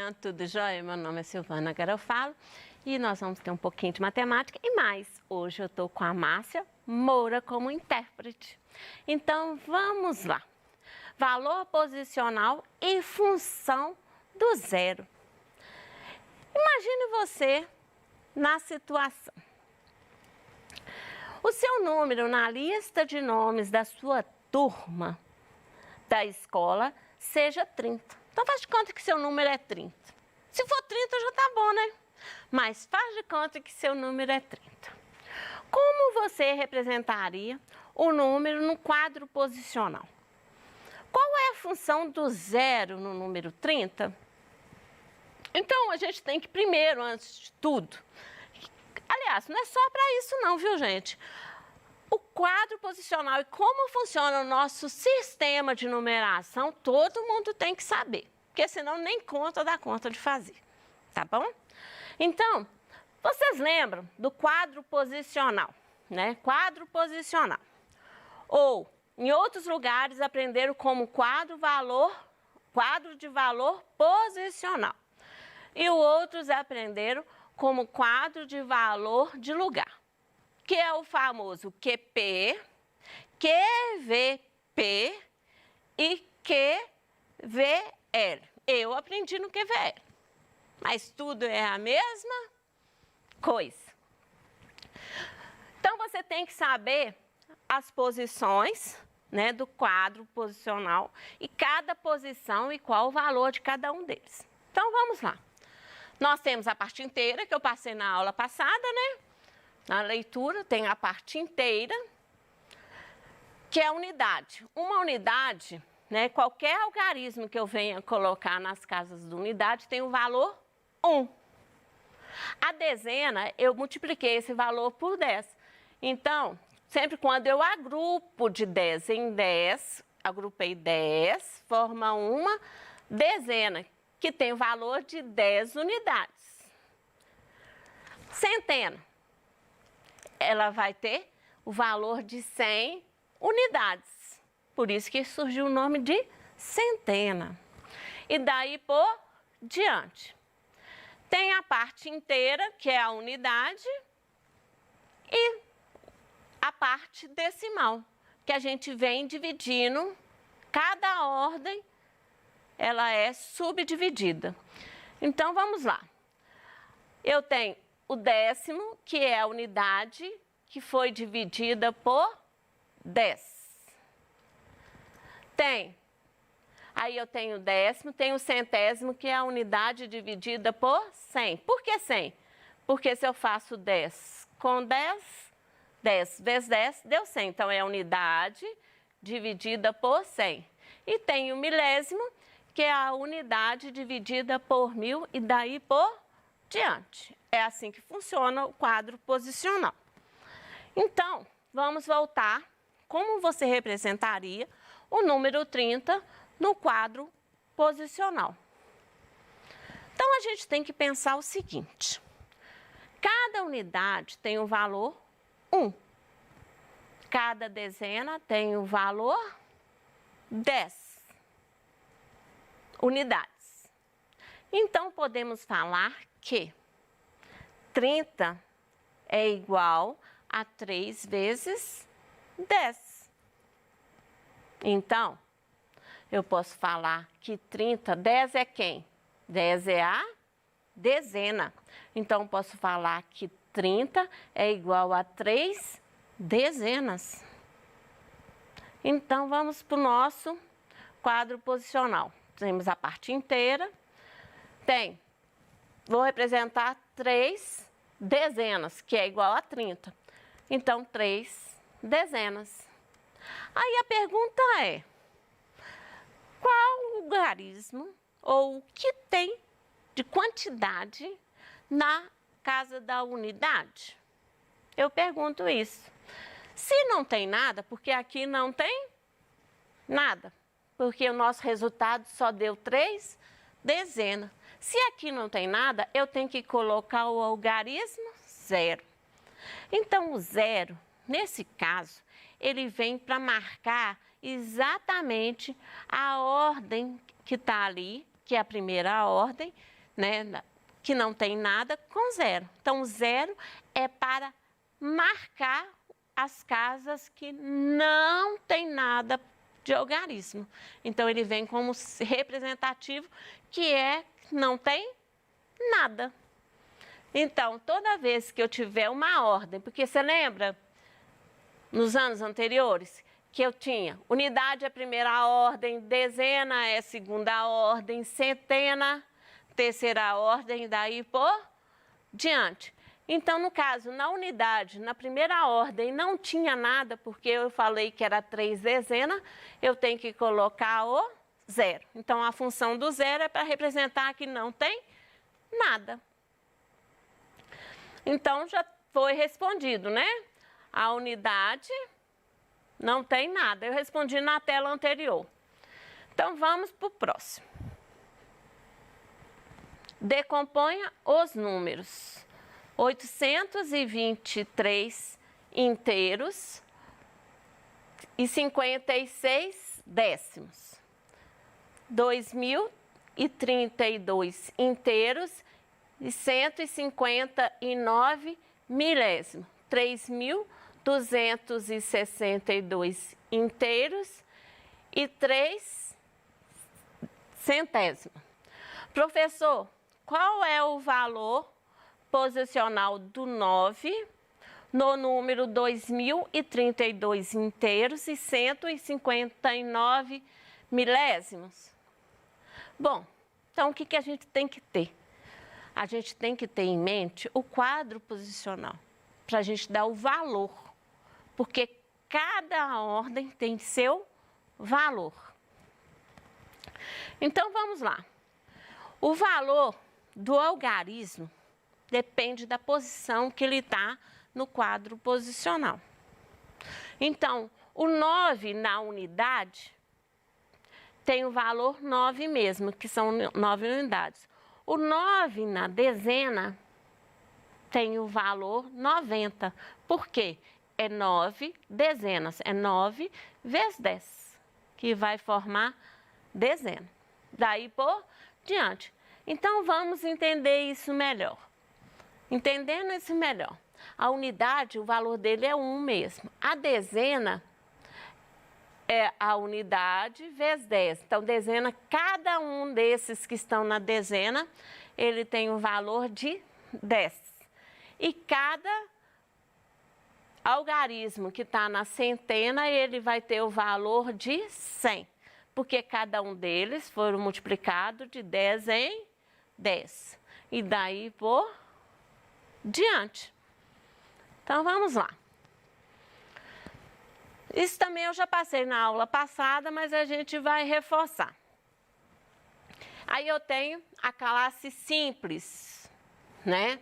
manhã, tudo jóia? Meu nome é Silvana Garofalo e nós vamos ter um pouquinho de matemática e mais. Hoje eu estou com a Márcia Moura como intérprete. Então, vamos lá. Valor posicional e função do zero. Imagine você na situação. O seu número na lista de nomes da sua turma da escola seja 30. Então, faz de conta que seu número é 30. Se for 30, já tá bom, né? Mas faz de conta que seu número é 30. Como você representaria o número no quadro posicional? Qual é a função do zero no número 30? Então, a gente tem que primeiro, antes de tudo... Aliás, não é só para isso não, viu, gente? O quadro posicional e como funciona o nosso sistema de numeração, todo mundo tem que saber, porque senão nem conta dá conta de fazer, tá bom? Então, vocês lembram do quadro posicional, né? Quadro posicional. Ou, em outros lugares, aprenderam como quadro de valor posicional. E outros aprenderam como quadro de valor de lugar, que é o famoso QP, QVP e QVL. Eu aprendi no QVL, mas tudo é a mesma coisa. Então, você tem que saber as posições, né, do quadro posicional e cada posição e qual o valor de cada um deles. Então, vamos lá. Nós temos a parte inteira, que eu passei na aula passada, né? Na leitura tem a parte inteira, que é a unidade. Uma unidade, né? Qualquer algarismo que eu venha colocar nas casas de unidade tem o valor 1. A dezena, eu multipliquei esse valor por 10. Então, sempre quando eu agrupo de 10 em 10, agrupei 10, forma uma dezena, que tem o valor de 10 unidades. Centena. Ela vai ter o valor de 100 unidades. Por isso que surgiu o nome de centena. E daí por diante. Tem a parte inteira, que é a unidade, e a parte decimal, que a gente vem dividindo, cada ordem, ela é subdividida. Então, vamos lá. Eu tenho o décimo, que é a unidade que foi dividida por 10. Aí eu tenho o décimo, tenho o centésimo, que é a unidade dividida por 100. Por que 100? Porque se eu faço 10 com 10, 10 vezes 10 deu 100. Então, é a unidade dividida por 100. E tem o milésimo, que é a unidade dividida por 1000 e daí por diante. É assim que funciona o quadro posicional. Então, vamos voltar como você representaria o número 30 no quadro posicional. Então, a gente tem que pensar o seguinte. Cada unidade tem o valor 1. Cada dezena tem o valor 10 unidades. Então, podemos falar que 30 é igual a 3 vezes 10. Então, eu posso falar que 30, 10 é quem? 10 é a dezena. Então, posso falar que 30 é igual a 3 dezenas. Então, vamos para o nosso quadro posicional. Temos a parte inteira. Vou representar 3 dezenas, que é igual a 30. Então, 3 dezenas. Aí a pergunta é, qual algarismo ou o que tem de quantidade na casa da unidade? Eu pergunto isso. Se não tem nada, porque aqui não tem nada, porque o nosso resultado só deu 3 dezenas. Se aqui não tem nada, eu tenho que colocar o algarismo 0. Então, o 0, nesse caso, ele vem para marcar exatamente a ordem que está ali, que é a primeira ordem, né, que não tem nada, com 0. Então, o 0 é para marcar as casas que não tem nada de algarismo. Então, ele vem como representativo, que não tem nada. Então, toda vez que eu tiver uma ordem, porque você lembra, nos anos anteriores, que eu tinha unidade é a primeira ordem, dezena é a segunda ordem, centena, terceira ordem, e daí por diante. Então, no caso, na unidade, na primeira ordem, não tinha nada, porque eu falei que era 3 dezenas, eu tenho que colocar o 0. Então, a função do 0 é para representar que não tem nada. Então, já foi respondido, né? A unidade não tem nada. Eu respondi na tela anterior. Então, vamos para o próximo. Decomponha os números. 823 inteiros e 56 décimos. 2032 inteiros e 159 milésimos. 3.262 inteiros e 3 centésimos. Professor, qual é o valor posicional do 9 no número 2032 inteiros e 159 milésimos? Bom, então o que a gente tem que ter? A gente tem que ter em mente o quadro posicional, para a gente dar o valor, porque cada ordem tem seu valor. Então, vamos lá. O valor do algarismo depende da posição que ele está no quadro posicional. Então, o 9 na unidade tem o valor 9 mesmo, que são 9 unidades. O 9 na dezena tem o valor 90. Por quê? É 9 dezenas, é 9 vezes 10, que vai formar dezena. Daí por diante. Então, vamos entender isso melhor. Entendendo isso melhor, a unidade, o valor dele é 1 mesmo. A dezena é a unidade vezes 10. Então, dezena, cada um desses que estão na dezena, ele tem o valor de 10. E cada algarismo que está na centena, ele vai ter o valor de 100. Porque cada um deles foram multiplicados de 10 em 10. E daí por diante. Então, vamos lá. Isso também eu já passei na aula passada, mas a gente vai reforçar. Aí eu tenho a classe simples, né?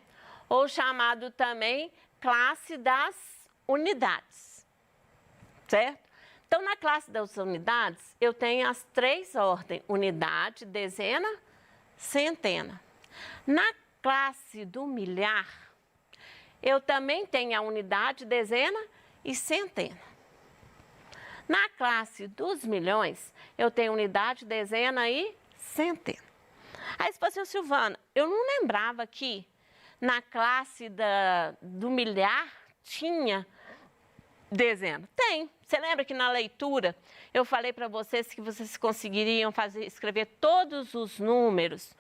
Ou chamado também classe das unidades, certo? Então, na classe das unidades, eu tenho as 3 ordens: unidade, dezena, centena. Na classe do milhar, eu também tenho a unidade, dezena e centena. Na classe dos milhões, eu tenho unidade, dezena e centena. Aí você fala assim, Silvana, eu não lembrava que na classe do milhar tinha dezena. Tem. Você lembra que na leitura eu falei para vocês que vocês conseguiriam escrever todos os números,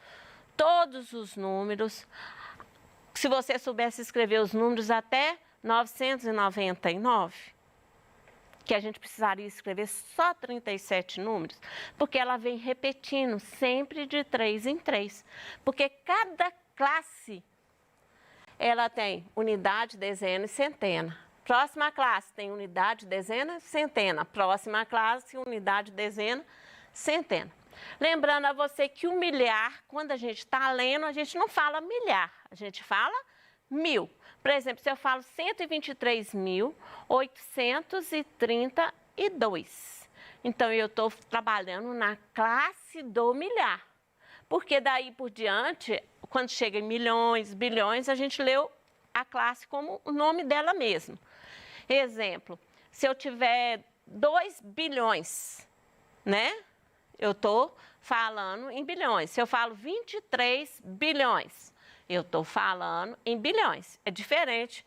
se você soubesse escrever os números até 999, que a gente precisaria escrever só 37 números, porque ela vem repetindo sempre de 3 em 3, porque cada classe ela tem unidade, dezena e centena. Próxima classe tem unidade, dezena, centena. Próxima classe, unidade, dezena, centena. Lembrando a você que o milhar, quando a gente está lendo, a gente não fala milhar, a gente fala mil. Por exemplo, se eu falo 123.832, então eu estou trabalhando na classe do milhar. Porque daí por diante, quando chega em milhões, bilhões, a gente leu a classe como o nome dela mesmo. Exemplo, se eu tiver 2 bilhões, né? Eu estou falando em bilhões. Se eu falo 23 bilhões, eu estou falando em bilhões. É diferente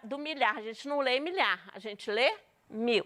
do milhar. A gente não lê milhar, a gente lê mil.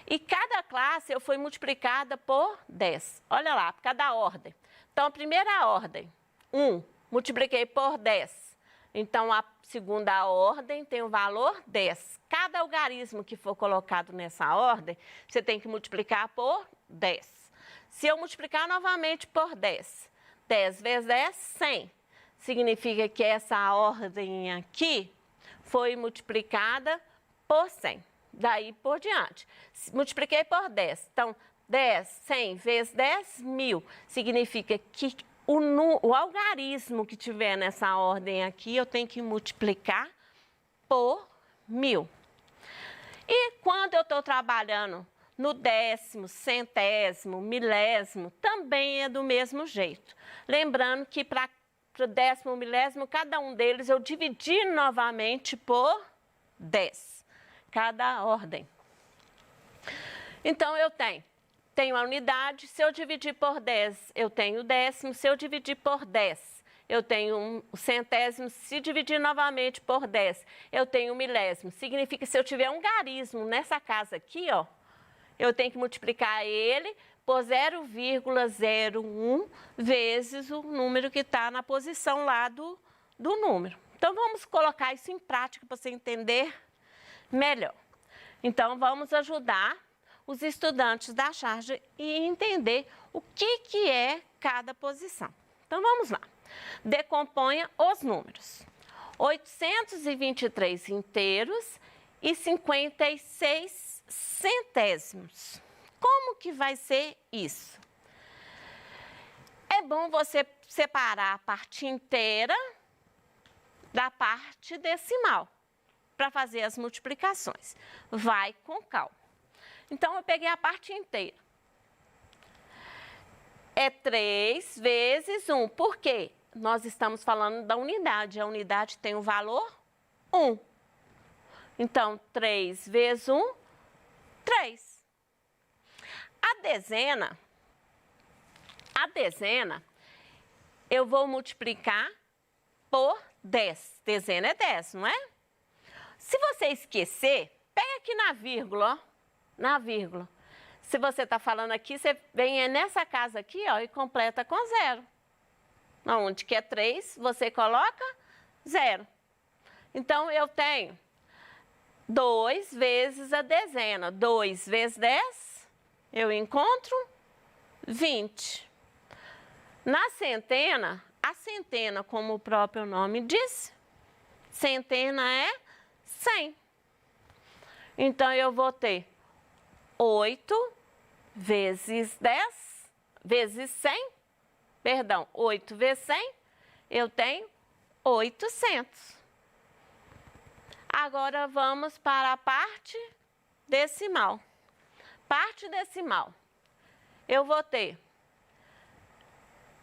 E cada classe eu fui multiplicada por 10. Olha lá, por cada ordem. Então, a primeira ordem, 1, multipliquei por 10. Então, a segunda ordem tem o valor 10. Cada algarismo que for colocado nessa ordem, você tem que multiplicar por 10. Se eu multiplicar novamente por 10, 10 vezes 10, 100. Significa que essa ordem aqui foi multiplicada por 100. Daí por diante. Multipliquei por 10. Então, 10, 100 vezes 10, 1000. Significa que o algarismo que tiver nessa ordem aqui, eu tenho que multiplicar por 1000. E quando eu estou trabalhando no décimo, centésimo, milésimo, também é do mesmo jeito. Lembrando que para o décimo, milésimo, cada um deles eu dividi novamente por 10. Cada ordem. Então, eu tenho a unidade, se eu dividir por 10, eu tenho o décimo, se eu dividir por 10, eu tenho o centésimo, se dividir novamente por 10, eu tenho o milésimo. Significa que se eu tiver um garismo nessa casa aqui, ó, eu tenho que multiplicar ele por 0,01 vezes o número que está na posição lá do número. Então, vamos colocar isso em prática para você entender melhor. Então, vamos ajudar os estudantes da charge e entender o que é cada posição. Então, vamos lá. Decomponha os números. 823 inteiros e 56 centésimos. Como que vai ser isso? É bom você separar a parte inteira da parte decimal para fazer as multiplicações. Vai com calma. Então, eu peguei a parte inteira. É 3 vezes 1. Por quê? Nós estamos falando da unidade. A unidade tem o valor 1. Então, 3 vezes 1, 3. A dezena, eu vou multiplicar por 10. Dezena é 10, não é? Se você esquecer, pega aqui na vírgula, ó, na vírgula. Se você está falando aqui, você vem nessa casa aqui, ó, e completa com 0. Onde que é 3, você coloca 0. Então, eu tenho 2 vezes a dezena. 2 vezes 10, eu encontro 20. Na centena, a centena, como o próprio nome diz, centena é 100. Então, eu vou ter 8 vezes 10, vezes 100, perdão, 8 vezes 100, eu tenho 800. Agora, vamos para a parte decimal. Parte decimal, eu vou ter,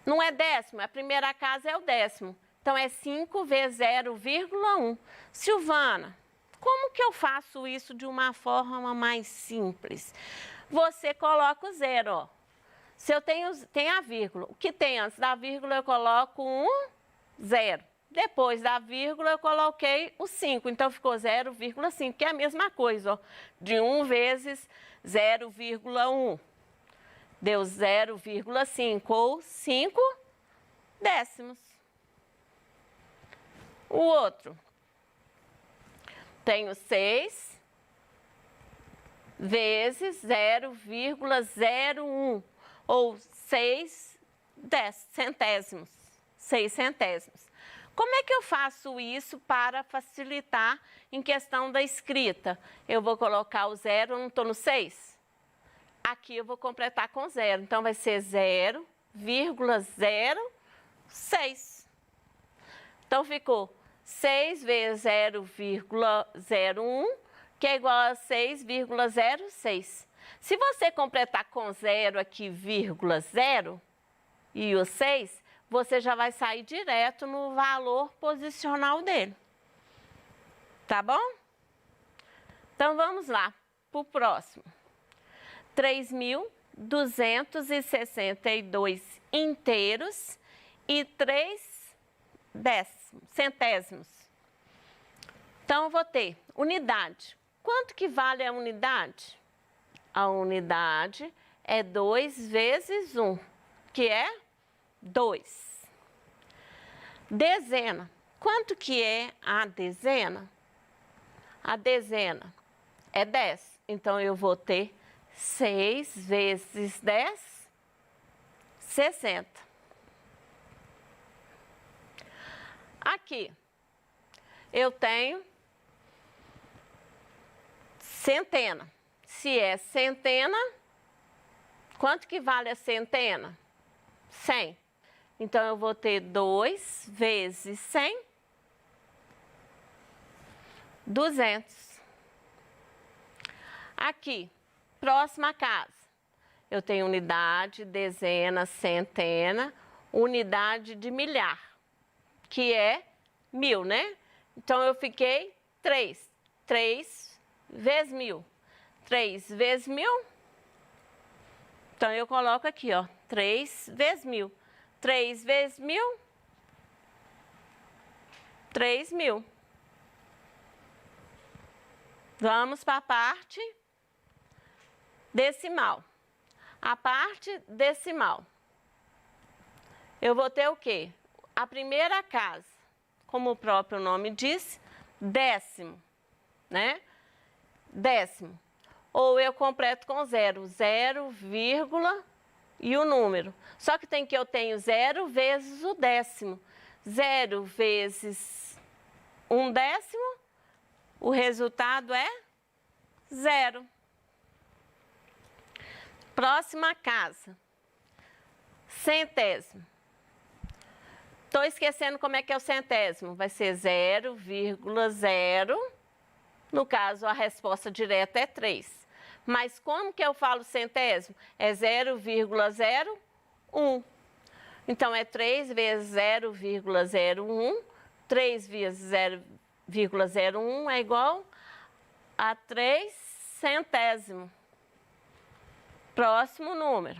não é décimo, a primeira casa é o décimo. Então, é 5 vezes 0,1. Silvana, como que eu faço isso de uma forma mais simples? Você coloca o 0, ó. Se eu tenho a vírgula, o que tem antes da vírgula eu coloco 0. Depois da vírgula eu coloquei o 5, então ficou 0,5, que é a mesma coisa, ó. De 1 vezes 0,1. Deu 0,5 ou 5 décimos. O outro, tenho 6 vezes 0,01 ou 6 centésimos. 6 centésimos. Como é que eu faço isso para facilitar em questão da escrita? Eu vou colocar o 0, eu não estou no 6? Aqui eu vou completar com 0, então vai ser 0,06. Então, ficou 6 vezes 0,01, que é igual a 6,06. Se você completar com 0 aqui, vírgula 0, e o 6, você já vai sair direto no valor posicional dele. Tá bom? Então, vamos lá para o próximo. 3.000 262 inteiros e 3 centésimos. Então, eu vou ter unidade. Quanto que vale a unidade? A unidade é 2 vezes 1, que é 2. Dezena. Quanto que é a dezena? A dezena é 10. Então, eu vou ter 6 vezes 10, 60. Aqui, eu tenho centena. Se é centena, quanto que vale a centena? 100. Então, eu vou ter 2 vezes 100, 200. Aqui, próxima casa. Eu tenho unidade, dezena, centena, unidade de milhar, que é 1000, né? Então, eu fiquei 3. 3 vezes 1000. 3 vezes 1000. Então, eu coloco aqui, ó, 3 vezes 1000. 3 vezes 1000, 3.000. Vamos para a parte decimal. A parte decimal. Eu vou ter o quê? A primeira casa, como o próprio nome diz, décimo, né? Décimo. Ou eu completo com 0, 0, e o número. Só que eu tenho 0 vezes o décimo. 0 vezes 1/10, o resultado é 0. Próxima casa. Centésimo. Estou esquecendo como é que é o centésimo. Vai ser 0,0. No caso, a resposta direta é 3. Mas como que eu falo centésimo? É 0,01. Então, é 3 vezes 0,01. 3 vezes 0,01 é igual a 3 centésimo. Próximo número.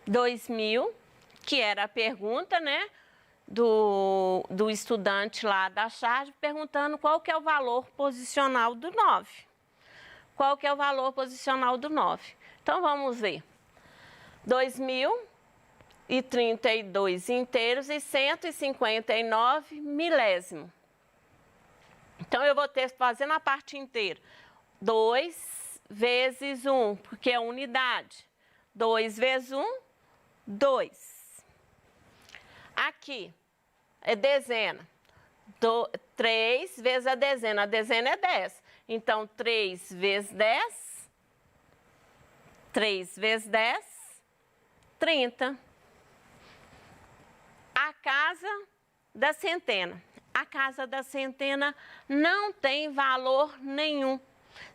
2.000, que era a pergunta, né? Do estudante lá da charge, perguntando qual que é o valor posicional do 9. Qual que é o valor posicional do 9? Então, vamos ver. 2.032 inteiros e 159 milésimo. Então, eu vou ter, fazendo a parte inteira, 2 vezes 1, porque é unidade. 2 vezes 1, 2. Aqui, é dezena. 3 vezes a dezena é 10. Então, 3 vezes 10, 3 vezes 10, 30. A casa da centena. A casa da centena não tem valor nenhum.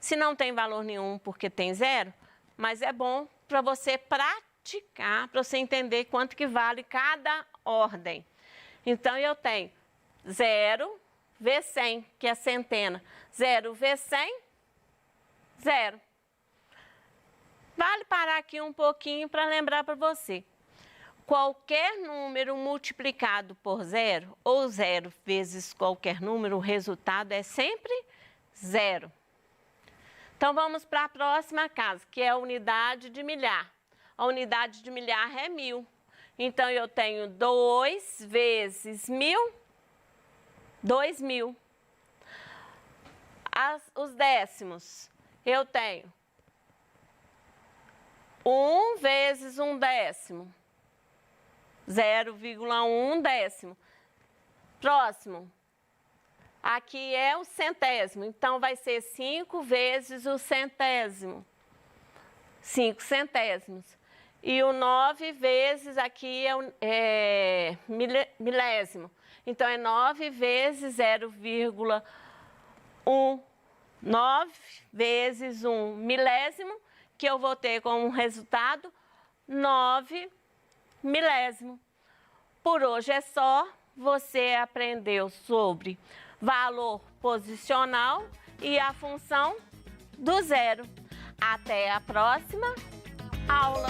Se não tem valor nenhum porque tem 0, mas é bom para você praticar, para você entender quanto que vale cada ordem. Então, eu tenho 0 vezes 100, que é centena. 0 vezes 100, 0. Vale parar aqui um pouquinho para lembrar para você. Qualquer número multiplicado por 0, ou 0 vezes qualquer número, o resultado é sempre 0. Então, vamos para a próxima casa, que é a unidade de milhar. A unidade de milhar é 1000. Então, eu tenho 2 vezes 1000, 2.000. Os décimos, eu tenho 1 vezes 1/10, 0,1 décimo. Próximo, aqui é o centésimo, então vai ser 5 vezes o centésimo, 5 centésimos. E o 9 vezes aqui é milésimo. Então, é 9 vezes 0,1. 9 vezes 1 milésimo, que eu vou ter como resultado 9 milésimo. Por hoje é só. Você aprendeu sobre valor posicional e a função do 0. Até a próxima aula.